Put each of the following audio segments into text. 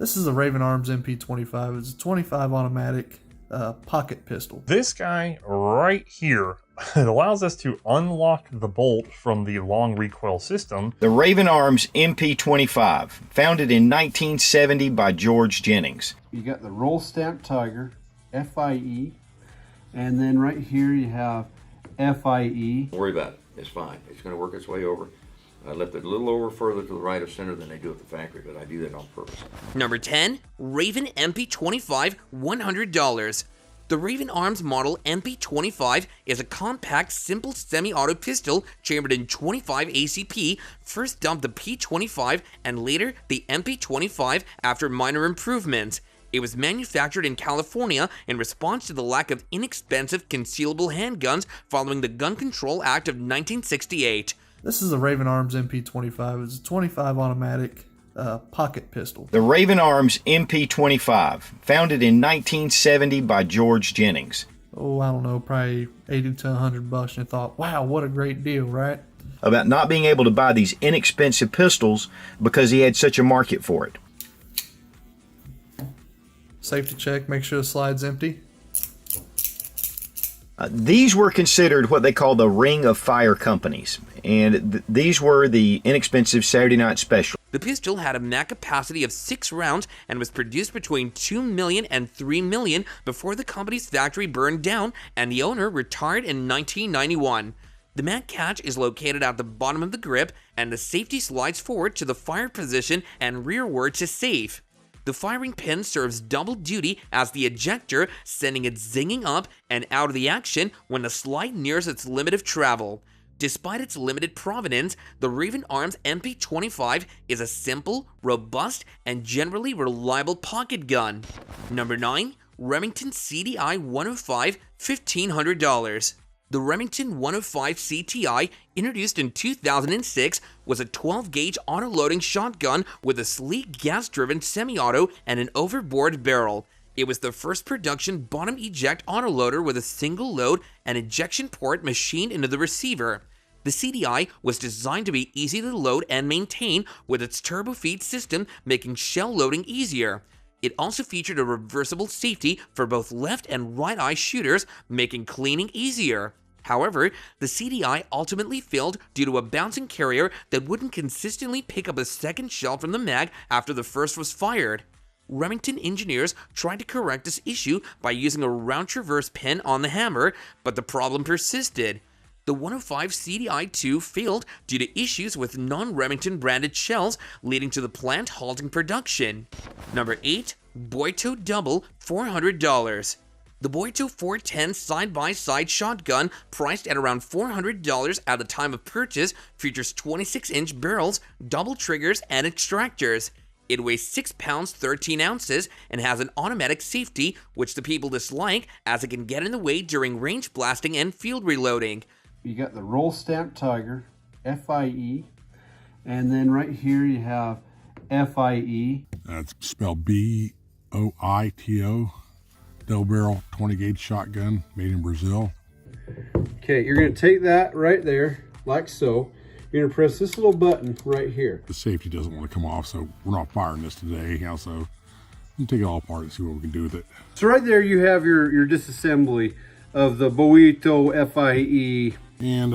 This is a Raven Arms MP25. It's a 25 automatic pocket pistol. This guy right here, it allows us to unlock the bolt from the long recoil system. The Raven Arms MP25, founded in 1970 by George Jennings. You got the roll stamp Tiger, FIE, and then right here you have FIE. Don't worry about it. It's fine. It's going to work its way over. I left it a little over further to the right of center than they do at the factory, but I do that on purpose. Number 10, Raven MP25, $100. The Raven Arms model MP25 is a compact, simple semi-auto pistol chambered in 25 ACP, first dubbed the P25 and later the MP25 after minor improvements. It was manufactured in California in response to the lack of inexpensive concealable handguns following the Gun Control Act of 1968. This is a Raven Arms MP25. It's a 25 automatic pocket pistol. The Raven Arms MP25, founded in 1970 by George Jennings. Oh, I don't know, probably 80 to 100 bucks, and I thought, wow, what a great deal, right? About not being able to buy these inexpensive pistols because he had such a market for it. Safety check, make sure the slide's empty. These were considered what they call the Ring of Fire companies, and these were the inexpensive Saturday night special. The pistol had a mag capacity of 6 rounds and was produced between 2 million and 3 million before the company's factory burned down and the owner retired in 1991. The mag catch is located at the bottom of the grip and the safety slides forward to the fire position and rearward to safe. The firing pin serves double duty as the ejector, sending it zinging up and out of the action when the slide nears its limit of travel. Despite its limited provenance, the Raven Arms MP25 is a simple, robust, and generally reliable pocket gun. Number 9, Remington CDI 105, $1,500. The Remington 105 CTI, introduced in 2006, was a 12-gauge auto-loading shotgun with a sleek gas-driven semi-auto and an overboard barrel. It was the first production bottom eject autoloader with a single load and ejection port machined into the receiver. The CDI was designed to be easy to load and maintain, with its turbo feed system making shell loading easier. It also featured a reversible safety for both left and right eye shooters, making cleaning easier. However, the CDI ultimately failed due to a bouncing carrier that wouldn't consistently pick up a second shell from the mag after the first was fired. Remington engineers tried to correct this issue by using a round traverse pin on the hammer, but the problem persisted. The 105 CDI-2 failed due to issues with non-Remington branded shells, leading to the plant halting production. Number 8, Boito Double, $400. The Boito 410 side-by-side shotgun, priced at around $400 at the time of purchase, features 26-inch barrels, double triggers, and extractors. It weighs 6 pounds 13 ounces and has an automatic safety, which the people dislike as it can get in the way during range blasting and field reloading. You got the roll stamp Tiger, FIE, and then right here you have FIE. That's spelled B-O-I-T-O, double barrel 20 gauge shotgun made in Brazil. Okay, you're going to take that right there, like so. You're going to press this little button right here. The safety doesn't want to come off, so we're not firing this today. So we'll take it all apart and see what we can do with it. So right there you have your disassembly of the Boito FIE. And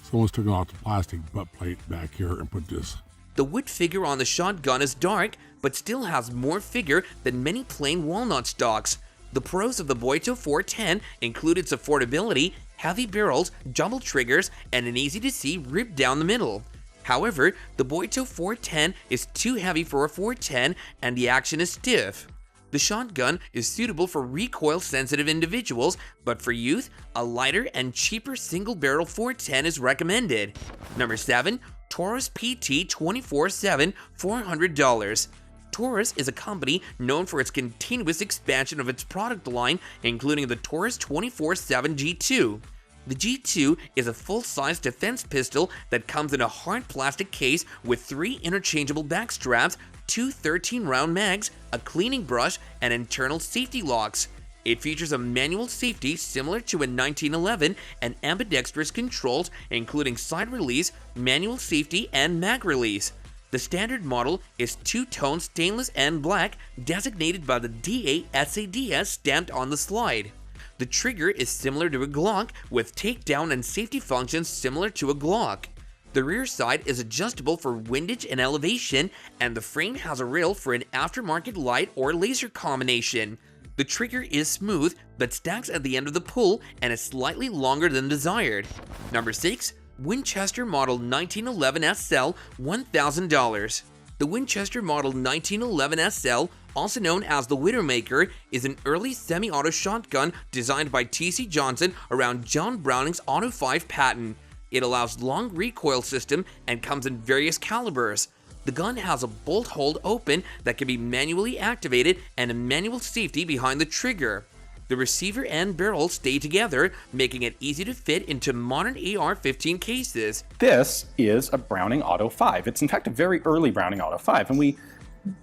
someone's taken off the plastic butt plate back here and put this. The wood figure on the shotgun is dark, but still has more figure than many plain walnut stocks. The pros of the Boito 410 include its affordability, heavy barrels, double triggers, and an easy-to-see rib down the middle. However, the Boito 410 is too heavy for a 410 and the action is stiff. The shotgun is suitable for recoil-sensitive individuals, but for youth, a lighter and cheaper single-barrel 410 is recommended. Number 7, Taurus PT 24/7, $400. Taurus is a company known for its continuous expansion of its product line, including the Taurus 24/7 G2. The G2 is a full-size defense pistol that comes in a hard plastic case with 3 interchangeable back straps, 2 13-round mags, a cleaning brush, and internal safety locks. It features a manual safety similar to a 1911 and ambidextrous controls, including side release, manual safety, and mag release. The The standard model is two-tone stainless and black, designated by the DA-SADS stamped on the slide. The trigger is similar to a Glock, with takedown and safety functions similar to a Glock. The rear side is adjustable for windage and elevation, and the frame has a rail for an aftermarket light or laser combination. The trigger is smooth, but stacks at the end of the pull and is slightly longer than desired. Number 6. Winchester Model 1911 SL, $1,000. The Winchester Model 1911 SL, also known as the Widowmaker, is an early semi-auto shotgun designed by T.C. Johnson around John Browning's Auto 5 patent. It allows long recoil system and comes in various calibers. The gun has a bolt hold open that can be manually activated and a manual safety behind the trigger. The receiver and barrel stay together, making it easy to fit into modern AR-15 cases. This is a Browning Auto 5. It's in fact a very early Browning Auto 5, and we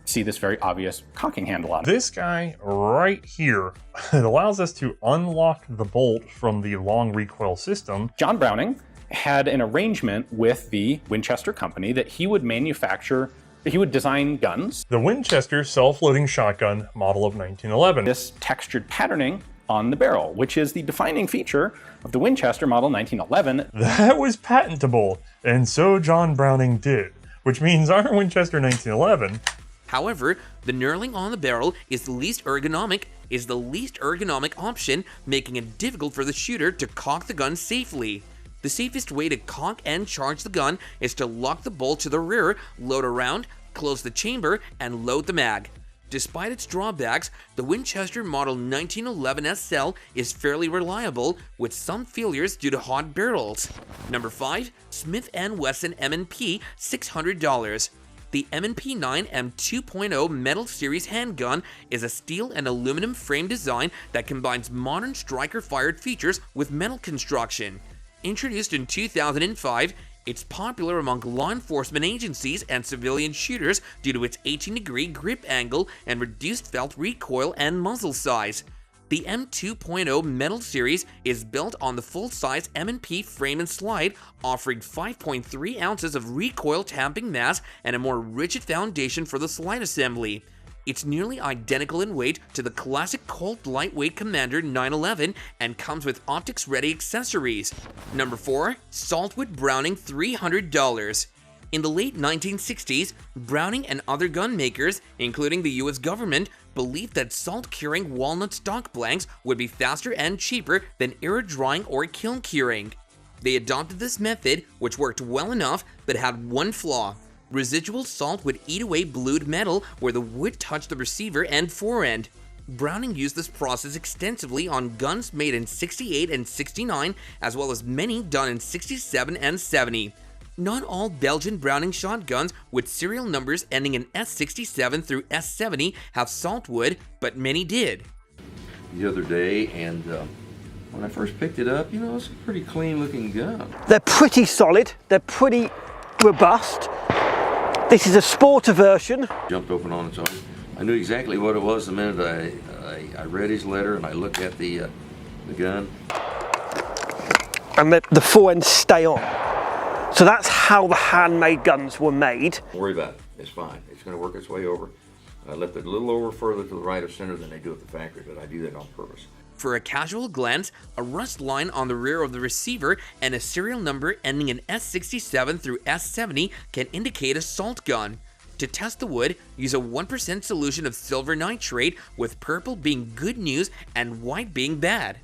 see this very obvious cocking handle on it. This guy right here, it allows us to unlock the bolt from the long recoil system. John Browning had an arrangement with the Winchester company that he would design guns. The Winchester self-loading shotgun model of 1911. This textured patterning on the barrel, which is the defining feature of the Winchester model 1911. That was patentable, and so John Browning did, which means our Winchester 1911. However, the knurling on the barrel is the least ergonomic option, making it difficult for the shooter to cock the gun safely. The safest way to cock and charge the gun is to lock the bolt to the rear, load a round, close the chamber, and load the mag. Despite its drawbacks, the Winchester Model 1911 SL is fairly reliable, with some failures due to hot barrels. Number 5. Smith & Wesson M&P, $600. The M&P 9 M2.0 Metal Series handgun is a steel and aluminum frame design that combines modern striker-fired features with metal construction. Introduced in 2005, it's popular among law enforcement agencies and civilian shooters due to its 18-degree grip angle and reduced felt recoil and muzzle size. The M2.0 Metal Series is built on the full-size M&P frame and slide, offering 5.3 ounces of recoil tamping mass and a more rigid foundation for the slide assembly. It's nearly identical in weight to the classic Colt lightweight Commander 911 and comes with optics-ready accessories. Number 4. Saltwood Browning, $300. In the late 1960s, Browning and other gun makers, including the US government, believed that salt-curing walnut stock blanks would be faster and cheaper than air-drying or kiln-curing. They adopted this method, which worked well enough, but had one flaw. Residual salt would eat away blued metal where the wood touched the receiver and forend. Browning used this process extensively on guns made in 68 and 69, as well as many done in 67 and 70. Not all Belgian Browning shotguns with serial numbers ending in S67 through S70 have saltwood, but many did. The other day, and when I first picked it up, it's a pretty clean looking gun. They're pretty solid, they're pretty robust. This is a sporter version. Jumped open on its own. I knew exactly what it was the minute I read his letter and I looked at the gun. And the forends stay on. So that's how the handmade guns were made. Don't worry about it. It's fine. It's going to work its way over. I left it a little over further to the right of center than they do at the factory, but I do that on purpose. For a casual glance, a rust line on the rear of the receiver and a serial number ending in S67 through S70 can indicate a salt gun. To test the wood, use a 1% solution of silver nitrate, with purple being good news and white being bad.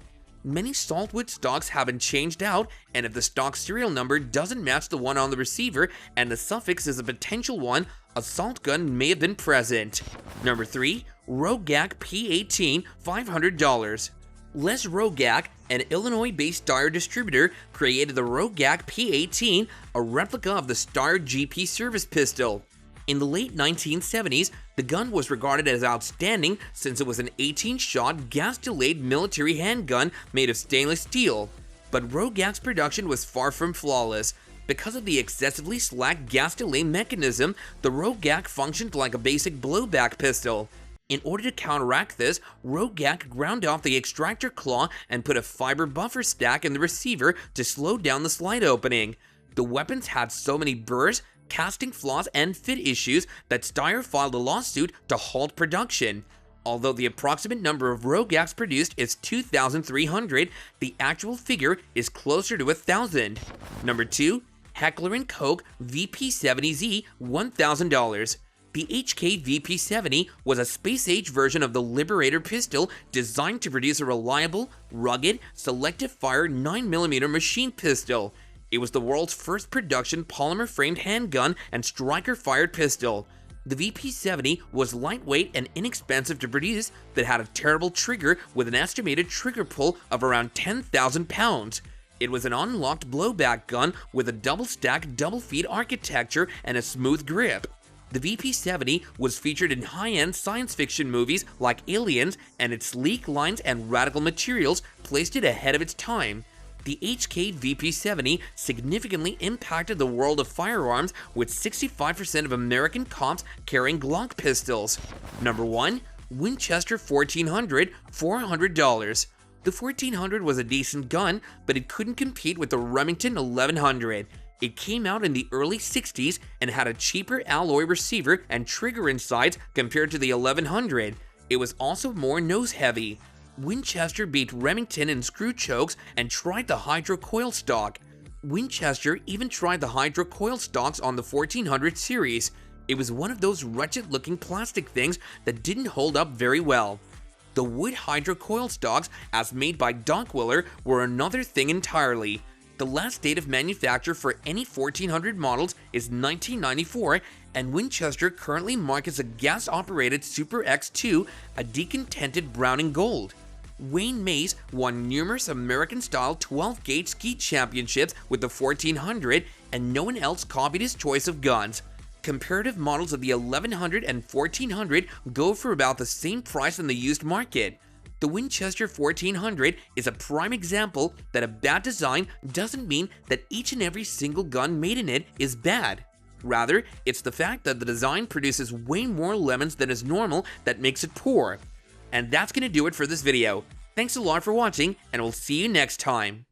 Many saltwood stocks have been changed out, and if the stock serial number doesn't match the one on the receiver and the suffix is a potential one, a salt gun may have been present. Number 3. Rogak P18, $500. Les Rogak, an Illinois-based Steyr distributor, created the Rogak P18, a replica of the Steyr GP service pistol. In the late 1970s, the gun was regarded as outstanding since it was an 18-shot gas-delayed military handgun made of stainless steel. But Rogak's production was far from flawless. Because of the excessively slack gas delay mechanism, the Rogak functioned like a basic blowback pistol. In order to counteract this, Rogak ground off the extractor claw and put a fiber buffer stack in the receiver to slow down the slide opening. The weapons had so many burrs, casting flaws and fit issues that Steyr filed a lawsuit to halt production. Although the approximate number of Rogax produced is 2,300, the actual figure is closer to 1,000. Number 2. Heckler & Koch VP70Z $1,000. The HK VP70 was a space-age version of the Liberator pistol designed to produce a reliable, rugged, selective-fire 9mm machine pistol. It was the world's first production polymer-framed handgun and striker-fired pistol. The VP70 was lightweight and inexpensive to produce, but had a terrible trigger with an estimated trigger pull of around 10,000 pounds. It was an unlocked blowback gun with a double-stack, double-feed architecture and a smooth grip. The VP70 was featured in high-end science fiction movies like Aliens, and its sleek lines and radical materials placed it ahead of its time. The HK VP70 significantly impacted the world of firearms, with 65% of American cops carrying Glock pistols. Number 1. Winchester 1400, $400. The 1400 was a decent gun, but it couldn't compete with the Remington 1100. It came out in the early 60s and had a cheaper alloy receiver and trigger insides compared to the 1100. It was also more nose-heavy. Winchester beat Remington in screw chokes and tried the Hydro coil stock. Winchester even tried the Hydro coil stocks on the 1400 series. It was one of those wretched-looking plastic things that didn't hold up very well. The wood Hydro coil stocks, as made by Dockwiller, were another thing entirely. The last date of manufacture for any 1400 models is 1994, and Winchester currently markets a gas-operated Super X2, a decontented Browning Gold. Wayne Mays won numerous American-style 12-gauge ski championships with the 1400, and no one else copied his choice of guns. Comparative models of the 1100 and 1400 go for about the same price in the used market. The Winchester 1400 is a prime example that a bad design doesn't mean that each and every single gun made in it is bad. Rather, it's the fact that the design produces way more lemons than is normal that makes it poor. And that's gonna do it for this video. Thanks a lot for watching, and we'll see you next time.